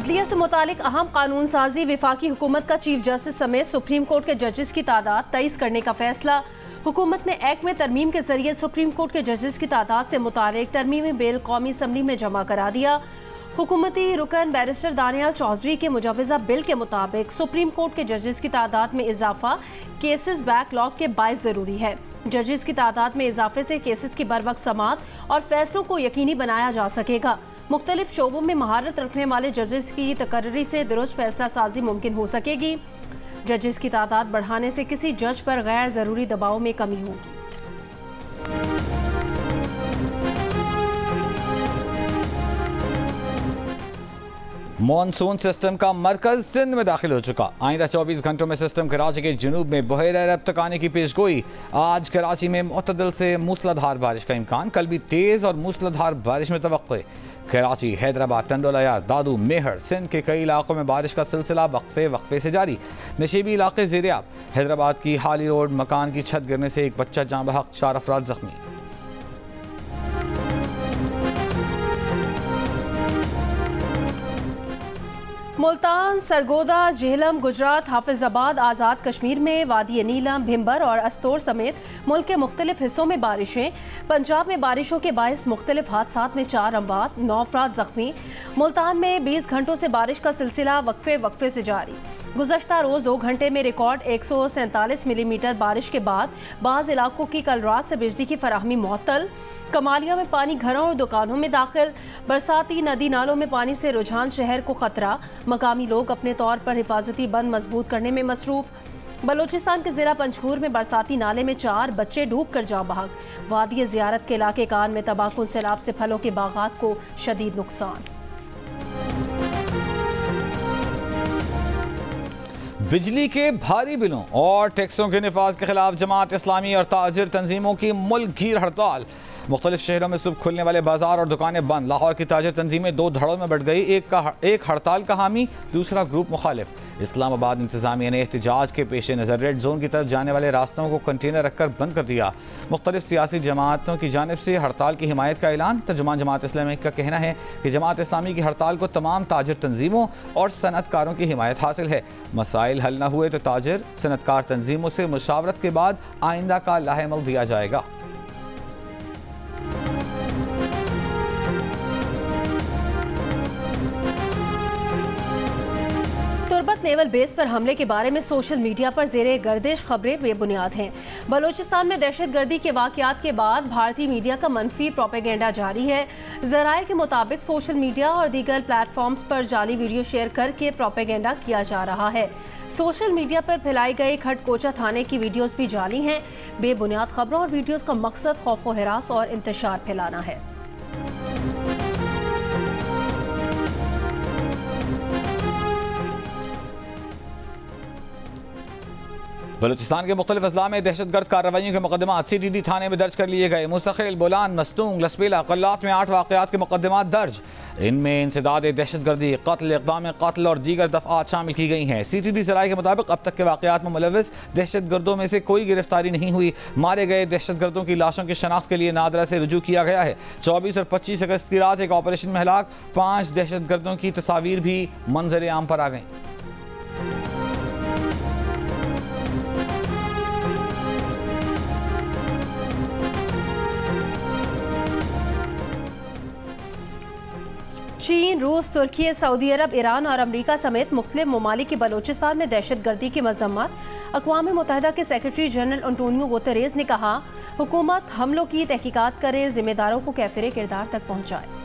अदलिया से मुतालिक अहम कानून साजी, विफाकी हुकूमत का चीफ जस्टिस समेत सुप्रीम कोर्ट के जजेस की तादाद 23 करने का फैसला। हुकूमत ने एक्ट में तरमीम के जरिए सुप्रीम कोर्ट के जजेस की तादाद से मुतालिक तरमीमी बिल कौमी असम्बली में जमा करा दिया। हुकूमती रुकन बैरिस्टर दानियाल चौधरी के मुजवजा बिल के मुताबिक सुप्रीम कोर्ट के जजेस की तादाद में इजाफा केसेस बैकलॉग के बायस ज़रूरी है। जजेस की तादाद में इजाफे से केसेस की बर वक्त समाअत और फैसलों को यकीनी बनाया जा सकेगा। मुख्तलिफ शोबों में महारत रखने वाले जजेस की तकर्री से दुरुस्त फैसला साजी मुमकिन हो सकेगी। जजेस की तादाद बढ़ाने से किसी जज पर गैर ज़रूरी दबाव में कमी होगी। मॉनसून सिस्टम का मरकज सिंध में दाखिल हो चुका। आइंदा 24 घंटों में सिस्टम कराची के जनूब में बहेर अरब तक आने की पेशगोई। आज कराची में मुतदिल से मूसलाधार बारिश का इम्कान, कल भी तेज़ और मूसलाधार बारिश में तवक्कुए। कराची, हैदराबाद, टंडोलायार, दादू, मेहर, सिंध के कई इलाकों में बारिश का सिलसिला वक्फे से जारी। नशीबी इलाके ज़ेर-ए-आब। हैदराबाद की हाली रोड मकान की छत गिरने से एक बच्चा जाँ बहक, 4 अफराद जख्मी। मुल्तान, सरगोदा, जेहलम, गुजरात, हाफिजाबाद, आज़ाद कश्मीर में वादी नीलम, भिम्बर और अस्तोर समेत मुल्क के मुख्तलिफ हिस्सों में बारिशें। पंजाब में बारिशों के बायस मुख्तलिफ हादसात में 4 अमवात, 9 अफराद जख्मी। मुल्तान में 20 घंटों से बारिश का सिलसिला वक्फे से जारी। गुज़श्ता रोज़ 2 घंटे में रिकॉर्ड 147 मिलीमीटर बारिश के बाद बाज़ इलाकों की कल रात से बिजली की फराहमी मुअत्तल। कमालिया में पानी घरों और दुकानों में दाखिल। बरसाती नदी नालों में पानी से रुझान शहर को खतरा। मकामी लोग अपने तौर पर हिफाजती बंद मजबूत करने में मसरूफ। बलोचिस्तान के ज़िला पंजगूर में बरसाती नाले में 4 बच्चे डूब कर जाँ बहक। वादी ज़ियारत के इलाके कान में तबाहकुन सैलाब से फलों के बागात को शदीद नुकसान। बिजली के भारी बिलों और टैक्सों के निफाज के खिलाफ जमात इस्लामी और ताजिर तंजीमों की मुल्क गिर हड़ताल। मुख्तलिफ शहरों में सुबह खुलने वाले बाजार और दुकानें बंद। लाहौर की ताजिर तंजीमें 2 धड़ों में बढ़ गई। एक हड़ताल का हामी, दूसरा ग्रुप मुखालिफ। इस्लामाबाद इंतजामिया ने एहतजाज के पेश नज़र रेड जोन की तरफ जाने वाले रास्तों को कंटेनर रखकर बंद कर दिया। मुख्तलिफ सियासी जमातों की जानिब से हड़ताल की हिमायत का ऐलान। तर्जुमान जमात इस्लामी का कहना है कि जमात इस्लामी की हड़ताल को तमाम ताजिर तंजीमों और सनतकारों की हिमायत हासिल है। मसाइल हल न हुए तो ताजिर सनतकार तंजीमों से मुशावरत के बाद आइंदा का लाहेमल दिया जाएगा। तुर्बत नेवल बेस पर हमले के बारे में सोशल मीडिया पर ज़ेरे गर्दिश खबरें बेबुनियाद हैं। बलोचिस्तान में दहशतगर्दी के वाक़यात के बाद भारतीय मीडिया का मनफी प्रोपेगेंडा जारी है। ज़राए के मुताबिक सोशल मीडिया और दीगर प्लेटफॉर्म्स पर जाली वीडियो शेयर करके प्रोपेगेंडा किया जा रहा है। सोशल मीडिया पर फैलाई गई खटकोचा थाने की वीडियोस भी जाली हैं। बेबुनियाद खबरों और वीडियोस का मकसद खौफ व हिरास और इंतशार फैलाना है। बलूचिस्तान के मुख्तलिफ अजला में दहशतगर्द कार्रवाइयों के मुकदमा CTD थाने में दर्ज कर लिए गए। मुस्तकिल, बोलान, मस्तूंग, लसपेला, कल्लात में 8 वाक़यात के मुकदमा दर्ज। इनमें इंसदाद दहशतगर्दी, कत्ल, इक़दाम कत्ल और दीगर दफ़ात शामिल की गई हैं। CTD ज़राए के मुताबिक अब तक के वाक़यात में मुलव्विस दहशतगर्दों में से कोई गिरफ्तारी नहीं हुई। मारे गए दहशतगर्दों की लाशों की शनाख्त के लिए नादरा से रुजू किया गया है। 24 और 25 अगस्त की रात एक ऑपरेशन में हलाक 5 दहशतगर्दों की तस्वीर भी मंजर आम पर आ गई। चीन, रूस, तुर्की, सऊदी अरब, ईरान और अमरीका समेत मुख्तलिफ ममालिक की बलोचिस्तान में दहशतगर्दी की मजम्मत। अक़वाम मुत्तहिदा के सेक्रेटरी जनरल एंटोनियो गुतेरेस ने कहा, हुकूमत हमलों की तहकीकात करे, जिम्मेदारों को कैफिर किरदार तक पहुँचाए।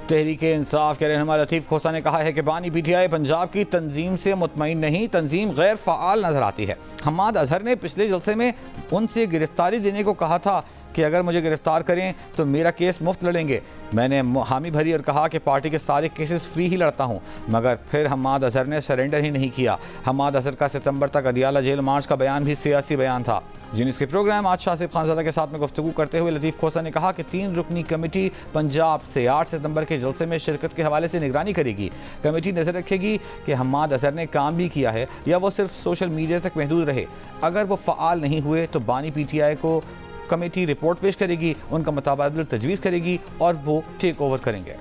तहरीके इंसाफ के रहनुमा लतीफ़ खोसा ने कहा है कि बानी PTI पंजाब की तंजीम से मुतमईन नहीं, तंजीम गैर फ़ाल नजर आती है। हम्माद अजहर ने पिछले जलसे में उनसे गिरफ्तारी देने को कहा था कि अगर मुझे गिरफ्तार करें तो मेरा केस मुफ्त लड़ेंगे। मैंने हामी भरी और कहा कि पार्टी के सारे केसेस फ्री ही लड़ता हूं, मगर फिर हम्माद अजहर ने सरेंडर ही नहीं किया। हम्माद अजहर का सितंबर तक अडियाला जेल मार्च का बयान भी सियासी बयान था। जिनिस के प्रोग्राम आज शासिफ खानज़ादा के साथ में गुफ्तगू करते हुए लतीफ़ खोसा ने कहा कि 3 रुकनी कमेटी पंजाब से 8 सितंबर के जलसे में शिरकत के हवाले से निगरानी करेगी। कमेटी नज़र रखेगी कि हम्माद अजहर ने काम भी किया है या वो सिर्फ सोशल मीडिया तक महदूद रहे। अगर वो फ़ाल नहीं हुए तो बानी PTI को कमेटी रिपोर्ट पेश करेगी, उनका मुताबादल तजवीज़ करेगी और वो टेक ओवर करेंगे।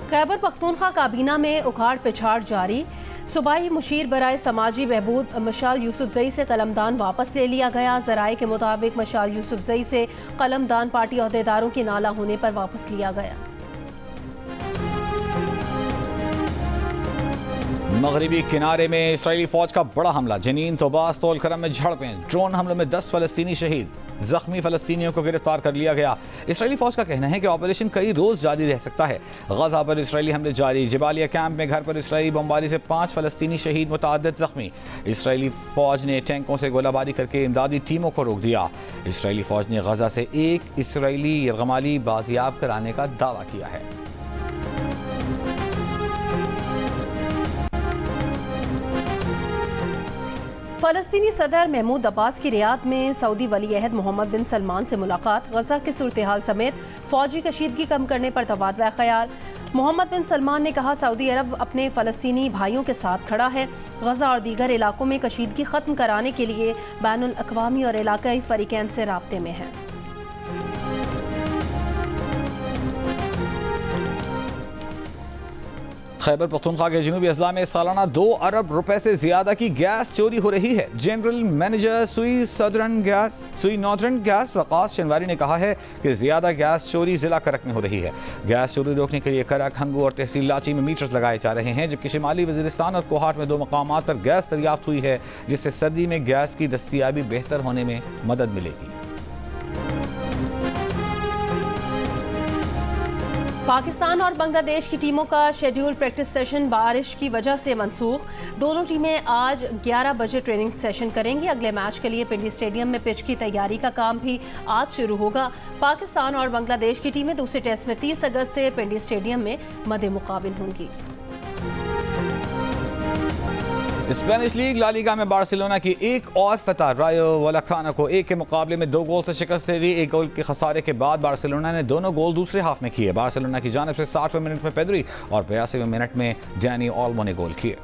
खैबर पख्तूनख्वा काबीना में उखाड़ पिछाड़ जारी। सूबाई मुशीर बराए समाजी बहबूद मशाल यूसुफजई से कलमदान वापस ले लिया गया। ज़राए के मुताबिक मशाल यूसुफजई से कलमदान पार्टी अहदेदारों के नाला होने पर वापस लिया गया। मगरबी किनारे में इसराइली फौज का बड़ा हमला। जनीन, तोबास, तोल करम में झड़पें। ड्रोन हमलों में 10 फलस्तीनी शहीद। जख्मी फलस्तीनियों को गिरफ्तार कर लिया गया। इसराइली फौज का कहना है कि ऑपरेशन कई रोज जारी रह सकता है। गजा पर इसराइली हमले जारी। जबालिया कैंप में घर पर इसराइली बमबारी से 5 फलस्तीनी शहीद, मुतअद्दिद जख्मी। इसराइली फौज ने टैंकों से गोलाबारी करके इमदादी टीमों को रोक दिया। इसराइली फौज ने गजा से एक इसराइली यरगमाली बाजियाब कराने का दावा किया है। फलस्तीनी सदर महमूद अब्बास की रियाद में सऊदी वली अहद मोहम्मद बिन सलमान से मुलाकात। गजा की सूरत हाल समेत फौजी कशीदगी कम करने पर तबादला ख्याल। मोहम्मद बिन सलमान ने कहा, सऊदी अरब अपने फ़लस्तीनी भाइयों के साथ खड़ा है। गजा और दीगर इलाकों में कशीदगी ख़त्म कराने के लिए बैनुल अक़वामी और इलाकाई फ़रीक़ैन से राब्ते में है। खैबर पख्तूनख्वा के जनूबी अजला में सालाना 2 अरब रुपए से ज्यादा की गैस चोरी हो रही है। जनरल मैनेजर सुई नॉर्दर्न गैस वकास शनवारी ने कहा है कि ज्यादा गैस चोरी जिला करक में हो रही है। गैस चोरी रोकने के लिए करक, हंगू और तहसील लाची में मीटर्स लगाए जा रहे हैं, जबकि शिमाली वजीरिस्तान और कोहाट में 2 मकामात पर गैस दरियाफ्त हुई है, जिससे सर्दी में गैस की दस्तयाबी बेहतर होने में मदद मिलेगी। पाकिस्तान और बांग्लादेश की टीमों का शेड्यूल प्रैक्टिस सेशन बारिश की वजह से मंसूख। दोनों टीमें आज 11 बजे ट्रेनिंग सेशन करेंगी। अगले मैच के लिए पिंडी स्टेडियम में पिच की तैयारी का काम भी आज शुरू होगा। पाकिस्तान और बांग्लादेश की टीमें दूसरे टेस्ट में 30 अगस्त से पिंडी स्टेडियम में मद्दे मुकाबिल होंगी। स्पेनिश लीग ला लीगा में बार्सिलोना की एक और फतह। रायो वलाकानो को 1 के मुकाबले में 2 गोल से शिकस्त दे दी। 1 गोल के खसारे के बाद बार्सिलोना ने दोनों गोल दूसरे हाफ में किए। बार्सिलोना की जानिब से 60वें मिनट में पेद्री और 82वें मिनट में डैनी ओल्मो ने गोल किए।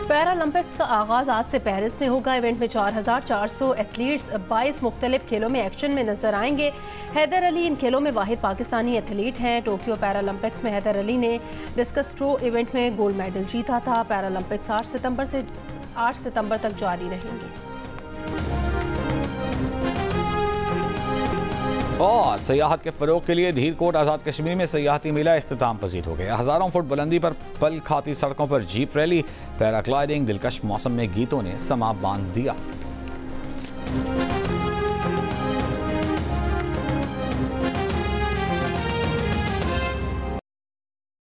पैरालंपिक्स का आगाज आज से पेरिस में होगा। इवेंट में 4400 एथलीट्स 22 मुख्तलिफ खेलों में एक्शन में नजर आएंगे। हैदर अली इन खेलों में वाहिद पाकिस्तानी एथलीट हैं। टोक्यो पैरालंपिक्स में हैदर अली ने डिस्कस थ्रो इवेंट में गोल्ड मेडल जीता था। पैरालंपिक्स 8 सितंबर से 8 सितंबर तक जारी रहेंगी। और सयाहत के फरोग के लिए धीरकोट आज़ाद कश्मीर में सयाहती मेला इख्तिताम पजीर हो गया। हज़ारों फुट बुलंदी पर पल खाती सड़कों पर जीप रैली, पैराग्लाइडिंग, दिलकश मौसम में गीतों ने समा बांध दिया।